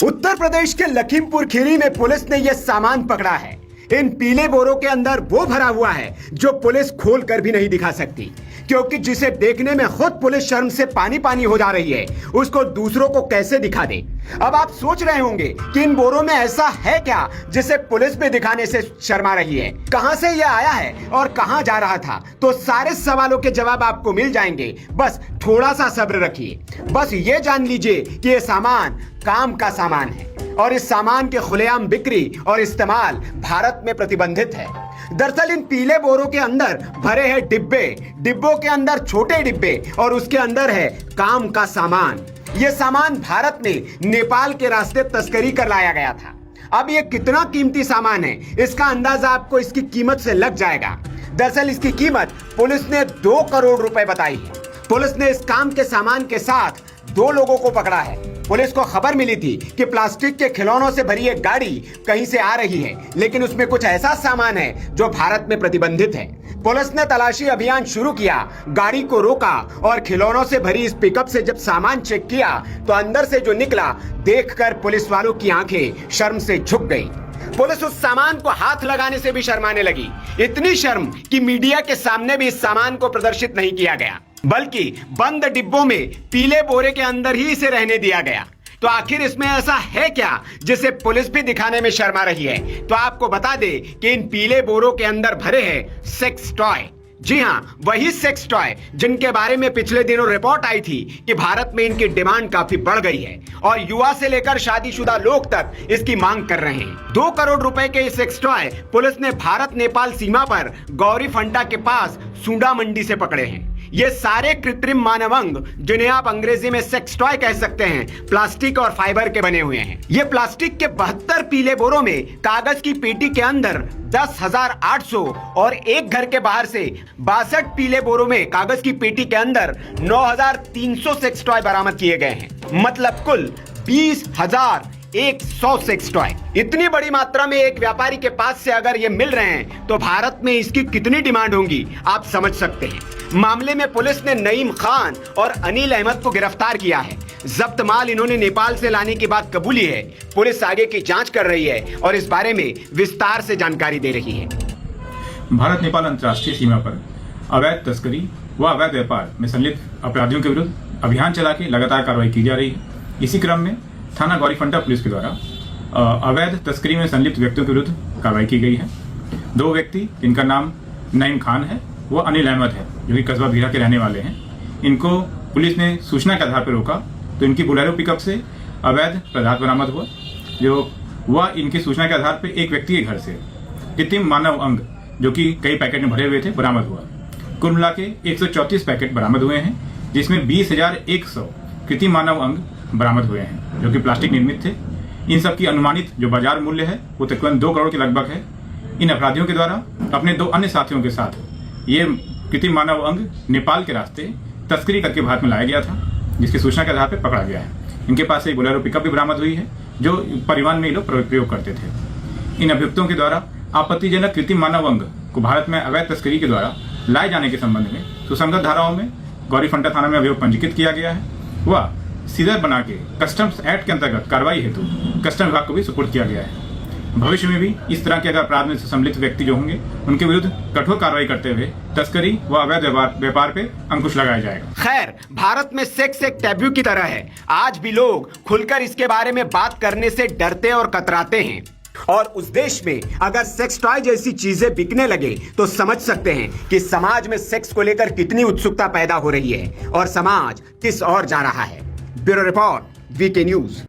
उत्तर प्रदेश के लखीमपुर खीरी में पुलिस ने यह सामान पकड़ा है। इन पीले बोरों के अंदर वो भरा हुआ है जो पुलिस खोल कर भी नहीं दिखा सकती, क्योंकि जिसे देखने में खुद पुलिस शर्म से पानी पानी हो जा रही है, उसको दूसरों को कैसे दिखा दे। अब आप सोच रहे होंगे कि इन बोरों में ऐसा है क्या जिसे पुलिस भी दिखाने से शर्मा रही है। कहां से यह आया है और कहां जा रहा था, तो सारे सवालों के जवाब आपको मिल जाएंगे। बस थोड़ा सा सब्र रखिए। बस ये जान लीजिए कि ये सामान काम का सामान है और इस सामान के खुलेआम बिक्री और इस्तेमाल भारत में प्रतिबंधित है। दरअसल इन पीले बोरों के अंदर भरे हैं डिब्बों के अंदर छोटे डिब्बे और उसके अंदर है काम का सामान। यह सामान भारत में नेपाल के रास्ते तस्करी कर लाया गया था। अब ये कितना कीमती सामान है, इसका अंदाजा आपको इसकी कीमत से लग जाएगा। दरअसल इसकी कीमत पुलिस ने 2 करोड़ रुपए बताई है। पुलिस ने इस काम के सामान के साथ 2 लोगों को पकड़ा है। पुलिस को खबर मिली थी कि प्लास्टिक के खिलौनों से भरी एक गाड़ी कहीं से आ रही है, लेकिन उसमें कुछ ऐसा सामान है जो भारत में प्रतिबंधित है। पुलिस ने तलाशी अभियान शुरू किया, गाड़ी को रोका और खिलौनों से भरी इस पिकअप से जब सामान चेक किया तो अंदर से जो निकला देखकर पुलिस वालों की आंखें शर्म से झुक गई। पुलिस उस सामान को हाथ लगाने से भी शर्माने लगी। इतनी शर्म कि मीडिया के सामने भी इस सामान को प्रदर्शित नहीं किया गया, बल्कि बंद डिब्बों में पीले बोरे के अंदर ही इसे रहने दिया गया। तो आखिर इसमें ऐसा है क्या जिसे पुलिस भी दिखाने में शर्मा रही है? तो आपको बता दे कि इन पीले बोरों के अंदर भरे हैं सेक्स टॉय। जी हाँ, वही सेक्स टॉय जिनके बारे में पिछले दिनों रिपोर्ट आई थी कि भारत में इनकी डिमांड काफी बढ़ गई है और युवा से लेकर शादीशुदा लोग तक इसकी मांग कर रहे हैं। 2 करोड़ रुपए के इस सेक्स टॉय पुलिस ने भारत नेपाल सीमा पर गौरी फंटा के पास सुंडा मंडी से पकड़े हैं। ये सारे कृत्रिम मानव अंग, जिन्हें आप अंग्रेजी में सेक्स टॉय कह सकते हैं, प्लास्टिक और फाइबर के बने हुए हैं। ये प्लास्टिक के 72 पीले बोरों में कागज की पेटी के अंदर 10,800 और एक घर के बाहर से 62 पीले बोरों में कागज की पेटी के अंदर 9,300 सेक्स टॉय बरामद किए गए हैं। मतलब कुल 20,100 सेक्स टॉय। इतनी बड़ी मात्रा में एक व्यापारी के पास से अगर ये मिल रहे हैं तो भारत में इसकी कितनी डिमांड होगी आप समझ सकते हैं। मामले में पुलिस ने नईम खान और अनिल अहमद को गिरफ्तार किया है। जब्त माल इन्होंने नेपाल से लाने की बात कबूली है। पुलिस आगे की जांच कर रही है और इस बारे में विस्तार से जानकारी दे रही है। भारत नेपाल अंतर्राष्ट्रीय सीमा पर अवैध तस्करी व अवैध व्यापार में संलिप्त अपराधियों के विरुद्ध अभियान चला के लगातार कार्रवाई की जा रही है। इसी क्रम में थाना गौरीफंटा पुलिस के द्वारा अवैध तस्करी में संलिप्त व्यक्तियों के विरुद्ध कार्रवाई की गई है। 2 व्यक्ति, इनका नाम नईम खान है वो अनिल अहमद है, जो कि कस्बा भीरा के रहने वाले हैं। इनको पुलिस ने सूचना के आधार पर रोका तो इनकी बोलेरो पिकअप से अवैध पदार्थ बरामद हुआ, जो वह इनकी सूचना के आधार पर एक व्यक्ति के घर से कृत्रिम मानव अंग, जो कि कई पैकेट में भरे हुए थे, बरामद हुआ। कुल मिला के 134 पैकेट बरामद हुए हैं, जिसमें 20,100 कृत्रिम मानव अंग बरामद हुए हैं, जो कि प्लास्टिक निर्मित थे। इन सब की अनुमानित जो बाजार मूल्य है वो तकरीबन 2 करोड़ के लगभग है। इन अपराधियों के द्वारा अपने 2 अन्य साथियों के साथ ये कृत्रिम मानव अंग नेपाल के रास्ते तस्करी करके भारत में लाया गया था, जिसकी सूचना के आधार पर पकड़ा गया है। इनके पास एक बोलेरो पिकअप भी बरामद हुई है, जो परिवहन में ये लोग प्रयोग करते थे। इन अभियुक्तों के द्वारा आपत्तिजनक कृत्रिम मानव अंग को भारत में अवैध तस्करी के द्वारा लाए जाने के संबंध में सुसंगत धाराओं में गौरीफंटा थाना में अभियोग पंजीकृत किया गया है। वह सीजर बना के कस्टम्स एक्ट के अंतर्गत कार्रवाई हेतु कस्टम विभाग को भी सुपुर्द किया गया है। भविष्य में भी इस तरह के अगर अपराध में सम्मिलित व्यक्ति जो होंगे उनके विरुद्ध कठोर कार्रवाई करते हुए तस्करी व अवैध व्यापार पे अंकुश लगाया जाएगा। खैर, भारत में सेक्स एक टैबू की तरह है। आज भी लोग खुलकर इसके बारे में बात करने से डरते और कतराते हैं। और उस देश में अगर सेक्स टॉय जैसी चीजें बिकने लगे तो समझ सकते हैं कि समाज में सेक्स को लेकर कितनी उत्सुकता पैदा हो रही है और समाज किस ओर जा रहा है। Bureau report, VK news.